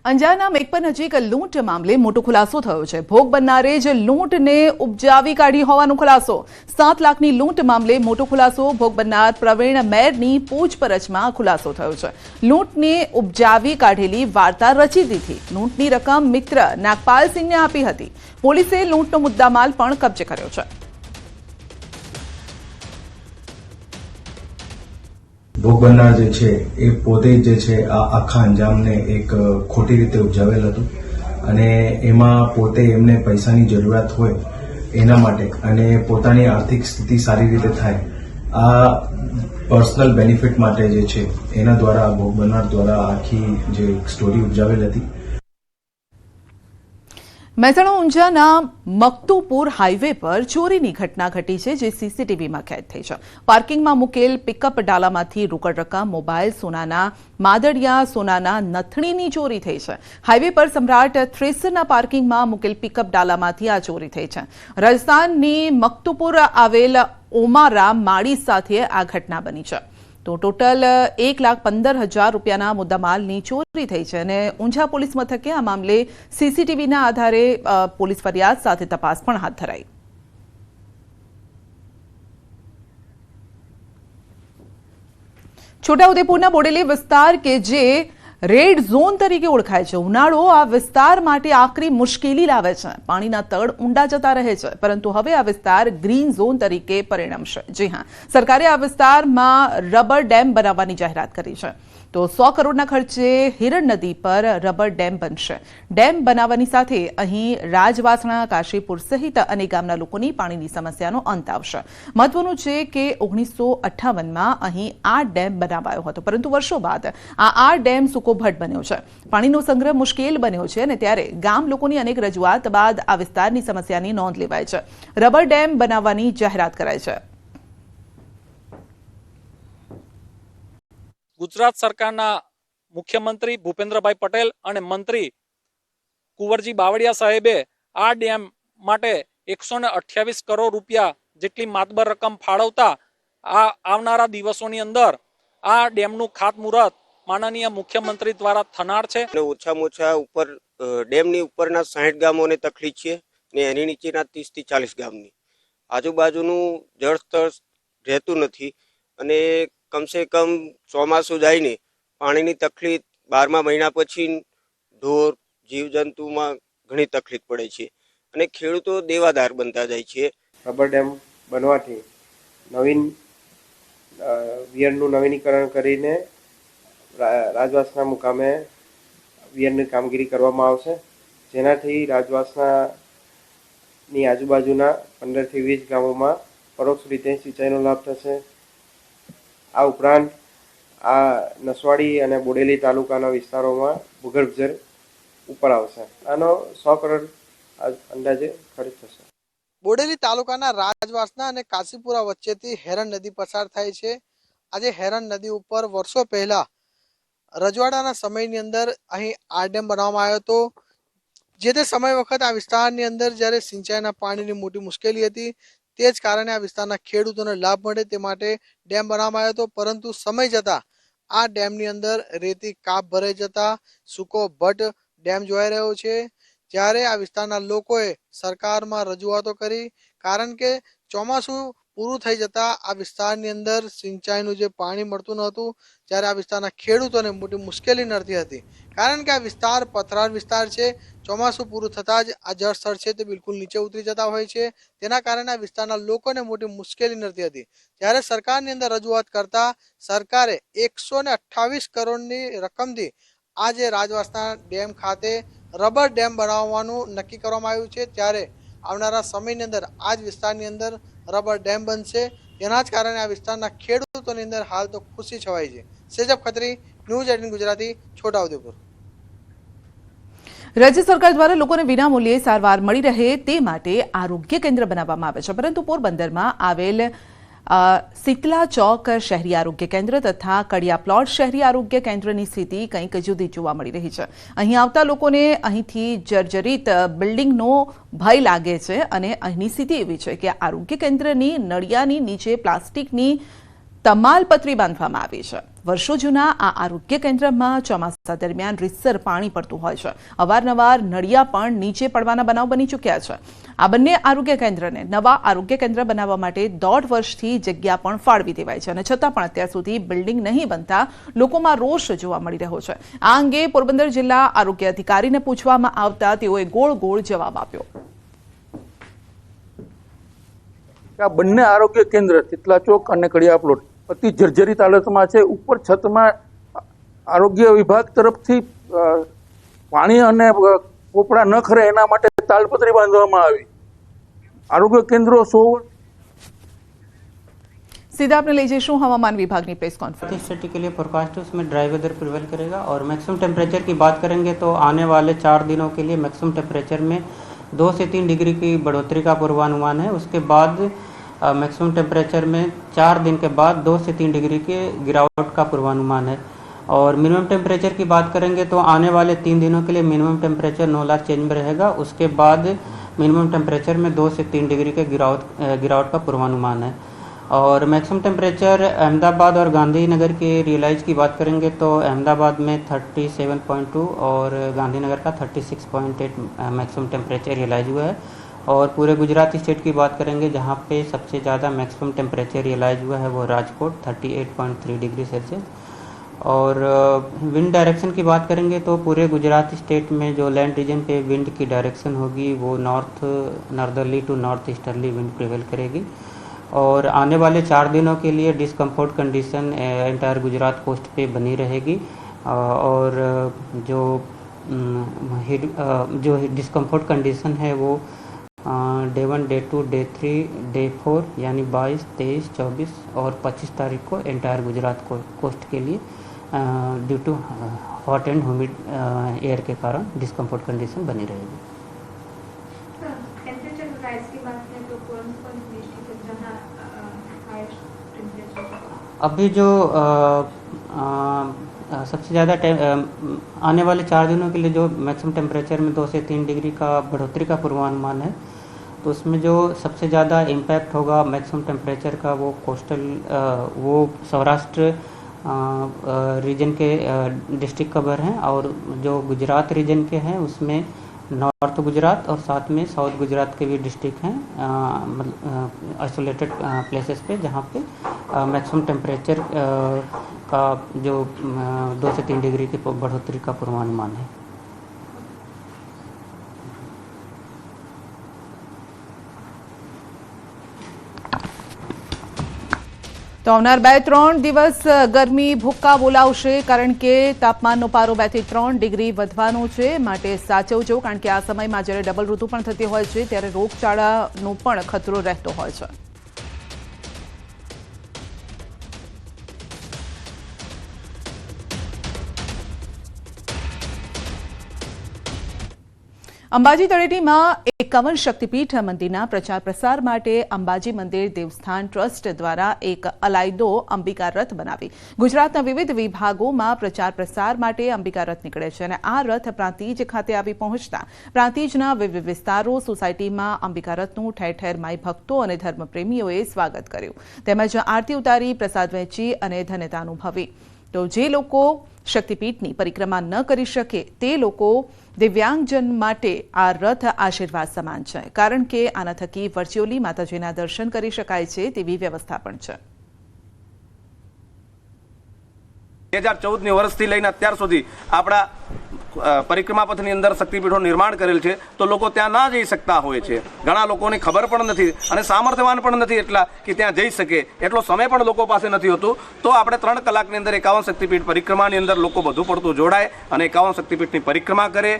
અંજારના મેઘપર નજીક લૂંટ મામલે મોટો ખુલાસો થયો છે। ભોગ બનનારે જ લૂંટને ઉપજાવી કાઢી હોવાનો ખુલાસો। 7 લાખની લૂંટ મામલે મોટો ખુલાસો। ભોગ બનનાર પ્રવીણ મેરની પૂછપરછમાં ખુલાસો થયો છે। લૂંટને ઉપજાવી કાઢેલી વાર્તા રચી દીધી। લૂંટની રકમ મિત્ર નાગપાલ સિંહને આપી હતી। પોલીસે લૂંટનો મુદ્દામાલ પણ કબજે કર્યો છે। ભોગ બનનાર જે છે એ પોતે જે છે આ આખા અંજામને એક ખોટી રીતે ઉપજાવેલ હતું અને એમાં પોતે એમને પૈસાની જરૂરિયાત હોય એના માટે અને પોતાની આર્થિક સ્થિતિ સારી રીતે થાય આ પર્સનલ બેનિફિટ માટે જે છે એના દ્વારા ભોગ બનનાર દ્વારા આખી જે સ્ટોરી ઉપજાવેલ હતી। મહેસાણા ઊંઝાના મકતુપુર હાઈવે પર ચોરીની ઘટના ઘટી છે, જે સીસીટીવીમાં કેદ થઈ છે। પાર્કિંગમાં મૂકેલ પિકઅપ ડાલામાંથી રોકડ રકમ, મોબાઈલ, સોનાના માદડિયા, સોનાના નથણીની ચોરી થઈ છે। હાઈવે પર સમ્રાટ થ્રેસરના પાર્કિંગમાં મૂકેલ પિકઅપ ડાલામાંથી આ ચોરી થઈ છે। રાજસ્થાનની મકતુપુર આવેલ ઓમારા માળી સાથે આ ઘટના બની છે। તો ટોટલ 1,15,000 રૂપિયાના મુદ્દામાલની ચોરી થઈ છે અને ઊંઝા પોલીસ મથકે આ મામલે સીસીટીવીના આધારે પોલીસ ફરિયાદ સાથે તપાસ પણ હાથ ધરાઈ। છોટાઉદેપુરના બોડેલી વિસ્તાર કે જે રેડ ઝોન તરીકે ઓળખાય છે, ઉનાળો આ વિસ્તાર માટે આકરી મુશ્કેલી લાવે છે। પાણીના તળ ઊંડા જતા રહે છે, પરંતુ હવે આ વિસ્તાર ગ્રીન ઝોન તરીકે પરિણમશે। જી હા, સરકારે આ વિસ્તારમાં રબર ડેમ બનાવવાની જાહેરાત કરી છે। તો 100 કરોડના ખર્ચે હિરણ નદી પર રબર ડેમ બનશે। ડેમ બનાવવાની સાથે અહીં રાજવાસણા, કાશીપુર સહિત અનેક ગામના લોકોની પાણીની સમસ્યાનો અંત આવશે। મહત્વનું છે કે 1958માં અહીં આ ડેમ બનાવાયો હતો, પરંતુ વર્ષો બાદ આ ડેમ સૂકોભટ બન્યો છે। પાણીનો સંગ્રહ મુશ્કેલ બન્યો છે અને ત્યારે ગામ લોકોની અનેક રજૂઆત બાદ આ વિસ્તારની સમસ્યાની નોંધ લેવાય છે। રબર ડેમ બનાવવાની જાહેરાત કરાઈ છે। ગુજરાત સરકારના મુખ્યમંત્રી ભૂપેન્દ્રભાઈ પટેલ અને મંત્રી કુંવરજી બાવળિયા સાહેબે આ ડેમ માટે 128 કરોડ રૂપિયા જેટલી માતબર રકમ ફાળવતા આ આવનારા દિવસોની અંદર આ ડેમનું ખાતમુહૂર્ત માનનીય મુખ્યમંત્રી દ્વારા થનાર છે। ઓછામાં ઓછા ઉપર ડેમની ઉપરના 60 ગામોને તકલીફ છે ને એની નીચેના 30 થી 40 ગામની આજુબાજુનું જળસ્તર રહેતું નથી અને કમસે કમ ચોમાસું જાય ને પાણીની તકલીફ 12મા મહિના પછી ઢોર જીવજંતુમાં ઘણી તકલીફ પડે છે અને ખેડૂતો દેવાદાર બનતા જાય છે। રબર ડેમ બનવાથી વિયરનું નવીનીકરણ કરીને રાજવાસના મુકામે વિયરની કામગીરી કરવામાં આવશે, જેનાથી રાજવાસનાની આજુબાજુના 15 થી 20 ગામોમાં પરોક્ષ રીતે સિંચાઈનો લાભ થશે। આ ઉપરાંત આ નસવાડી અને બોડેલી તાલુકાના વિસ્તારોમાં ભૂગર્ભ જળ ઉપર આવશે। આનો 100 કરોડ અંદાજે ખર્ચ થશે। બોડેલી તાલુકાના રાજવાસના અને કાશીપુરા વચ્ચેથી હેરણ નદી પસાર થાય છે। આજે હેરણ નદી ઉપર વર્ષો પહેલા રજવાડાના સમયની અંદર અહીં આ ડેમ બનાવવામાં આવ્યો હતો। જે તે સમય વખત આ વિસ્તારની અંદર જ્યારે સિંચાઈના પાણીની મોટી મુશ્કેલી હતી, તે જ કારણે આ વિસ્તારના ખેડૂતોને લાભ મળે તે માટે ડેમ બનાવવામાં આવ્યો હતો, પરંતુ સમય જતાં આ ડેમની અંદર રેતી કાપ ભરાઈ જતા સૂકો ભટ્ટ ડેમ જોવાઈ રહ્યો છે। જ્યારે આ વિસ્તારના લોકોએ સરકારમાં રજૂઆતો કરી, કારણ કે ચોમાસું પૂરું થઈ જતા આ વિસ્તારની અંદર સિંચાઈનું જે પાણી મળતું નહોતું, જ્યારે આ વિસ્તારના ખેડૂતોને મોટી મુશ્કેલી નડતી હતી, કારણ કે આ વિસ્તાર પથરાળ વિસ્તાર છે। ચોમાસું પૂરું થતાં જ આ જળસ્તર છે તે બિલકુલ નીચે ઉતરી જતા હોય છે, તેના કારણે આ વિસ્તારના લોકોને મોટી મુશ્કેલી નડતી હતી। જ્યારે સરકારની અંદર રજૂઆત કરતા સરકારે 128 કરોડની રકમથી આજે રાજવાસના ડેમ ખાતે રબર ડેમ બનાવવાનું નક્કી કરવામાં આવ્યું છે। ત્યારે આવનારા સમયની અંદર આ જ વિસ્તારની અંદર રબર ડેમ બનશે, તેના જ કારણે આ વિસ્તારના ખેડૂતોની અંદર હાલ તો ખુશી છવાઈ છે। સેજબ ખત્રી, ન્યૂઝ 18 ગુજરાતી, છોટાઉદેપુર। રાજ્ય સરકાર દ્વારા લોકોને વિનામૂલ્યે સારવાર મળી રહે તે માટે આરોગ્ય કેન્દ્ર બનાવવામાં આવે છે, પરંતુ પોરબંદરમાં આવેલ સિતલા ચોક શહેરી આરોગ્ય કેન્દ્ર તથા કડિયા પ્લોટ શહેરી આરોગ્ય કેન્દ્રની સ્થિતિ કંઈક જુદી જોવા મળી રહી છે। અહીં આવતા લોકોને અહીંથી જર્જરિત બિલ્ડિંગનો ભય લાગે છે અને અહીંની સ્થિતિ એવી છે કે આરોગ્ય કેન્દ્રની નળિયાની નીચે પ્લાસ્ટિકની તમાલપત્રી બાંધવામાં આવી છે। વર્ષો જૂના આ આરોગ્ય કેન્દ્રમાં ચોમાસા દરમિયાન રીતસર પાણી પડતું હોય છે. અવારનવાર નળિયા પણ નીચે પડવાના બનાવ બની ચૂક્યા છે. આ બંને આરોગ્ય કેન્દ્રને નવા આરોગ્ય કેન્દ્ર બનાવવા માટે 1.5 વર્ષથી જગ્યા પણ ફાળવી દેવાઈ છે અને છતાં પણ અત્યાર સુધી બિલ્ડિંગ નહીં બનતા લોકોમાં રોષ જોવા મળી રહ્યો છે. આ અંગે પોરબંદર જિલ્લા આરોગ્ય અધિકારીને પૂછવામાં આવતા તેઓએ ગોળ ગોળ જવાબ આપ્યો. આ બંને આરોગ્ય કેન્દ્ર તિતલા ચોક અને કડિયા પ્લોટ અતિ જર્જરિત હાલતમાં છે. ઉપર છતમાં આરોગ્ય વિભાગ તરફથી પાણી અને પોપડા ન ખરે એના માટે તાલપત્રી બાંધવામાં આવી. આરોગ્ય કેન્દ્રો 100 सीधा आपने ले जैसू हवामान विभाग की प्रेस कॉन्फ्रेंस सिटी के लिए फोरकास्ट है, उसमें ड्राई वेदर प्रिवेल करेगा और मैक्सिमम टेम्परेचर की बात करेंगे तो आने वाले 4 दिनों के लिए मैक्सिमम टेम्परेचर में 2 से 3 डिग्री की बढ़ोतरी का पूर्वानुमान है. उसके बाद मैक्सिमम टेम्परेचर में 4 दिन के बाद 2 से 3 डिग्री के गिरावट का पूर्वानुमान है. और मिनिमम टेम्परेचर की बात करेंगे तो आने वाले 3 दिनों के लिए minimum temperature no large change में रहेगा. उसके बाद मिनिमम टेम्परेचर में 2 से 3 डिग्री के गिरावट का पूर्वानुमान है. और मैक्सिमम टेम्परेचर अहमदाबाद और गांधीनगर के रियलाइज की बात करेंगे तो अहमदाबाद में 37.2 और गांधीनगर का 36.8 मैक्सिमम टेम्परेचर रियलाइज हुआ है. और पूरे गुजरात स्टेट की बात करेंगे जहां पे सबसे ज़्यादा मैक्सिमम टेम्परेचर रियलाइज हुआ है वो राजकोट 38.3 डिग्री सेल्सियस. और विंड डायरेक्शन की बात करेंगे तो पूरे गुजरात स्टेट में जो लैंड रीजन पे विंड की डायरेक्शन होगी वो northerly to north easterly wind prevail करेगी. और आने वाले 4 दिनों के लिए discomfort condition entire Gujarat coast पे बनी रहेगी. और जो डिस्कम्फर्ट कंडीशन है वो डे 1, डे 2, डे 3, डे 4 यानी 22, 23, 24 और 25 तारीख को एंटायर गुजरात कोस्ट के लिए due to hot and humid air के कारण डिस्कम्फर्ट कंडीशन बनी रहेगी. अभी जो सबसे ज़्यादा आने वाले 4 दिनों के लिए जो मैक्सिमम टेम्परेचर में 2 से 3 डिग्री का बढ़ोतरी का पूर्वानुमान है तो उसमें जो सबसे ज़्यादा इम्पैक्ट होगा मैक्सिमम टेम्परेचर का वो कोस्टल वो सौराष्ट्र रीजन के डिस्ट्रिक्ट कवर हैं. और जो गुजरात रीजन के हैं उसमें नॉर्थ गुजरात और साथ में साउथ गुजरात के भी डिस्ट्रिक्ट हैं आइसोलेटेड प्लेसेस पे जहाँ पे मैक्सिमम टेम्परेचर का जो 2 से 3 डिग्री की बढ़ोतरी का पूर्वानुमान है. તો આવનાર 2-3 દિવસ ગરમી ભૂક્કા બોલાવશે કારણ કે તાપમાનનો પારો 2 થી 3 ડિગ્રી વધવાનો છે. માટે સાચવજો કારણ કે આ સમયમાં જ્યારે ડબલ ઋતુ પણ થતી હોય છે ત્યારે રોગચાળાનો પણ ખતરો રહેતો હોય છે. અંબાજી તળેટીમાં 51 શક્તિપીઠ મંદિરના પ્રચાર પ્રસાર માટે અંબાજી મંદિર દેવસ્થાન ટ્રસ્ટ દ્વારા એક અલાયદો અંબિકા રથ બનાવી ગુજરાતના વિવિધ વિભાગોમાં પ્રચાર પ્રસાર માટે અંબિકા રથ નીકળે છે અને આ રથ પ્રાંતિજ ખાતે આવી પહોંચતા પ્રાંતિજના વિવિધ વિસ્તારો સોસાયટીમાં અંબિકા રથનું ઠેર ઠેર માઈ ભક્તો અને ધર્મપ્રેમીઓએ સ્વાગત કર્યું તેમજ આરતી ઉતારી પ્રસાદ વહેંચી અને ધન્યતા અનુભવી. તો જે લોકો શક્તિપીઠની પરિક્રમા ન કરી શકે તે લોકો દિવ્યાંગજન માટે આ રથ આશીર્વાદ સમાન છે કારણ કે આના થકી વર્ચ્યુઅલી માતાજીના દર્શન કરી શકાય છે તેવી વ્યવસ્થા પણ છે. 2014ની વર્ષથી લઈને અત્યાર સુધી આપણા પરિક્રમા પથની અંદર શક્તિપીઠોનું નિર્માણ કરેલ છે તો લોકો ત્યાં ના જઈ શકતા હોય છે. ઘણા લોકોને ખબર પણ નથી અને સામર્થ્યવાન પણ નથી એટલા કે ત્યાં જઈ શકે એટલો સમય પણ લોકો પાસે નથી હોતું. તો આપણે 3 કલાકની અંદર 51 શક્તિપીઠ પરિક્રમાની અંદર લોકો બધું પડતું જોડાય અને 51 શક્તિપીઠની પરિક્રમા કરે.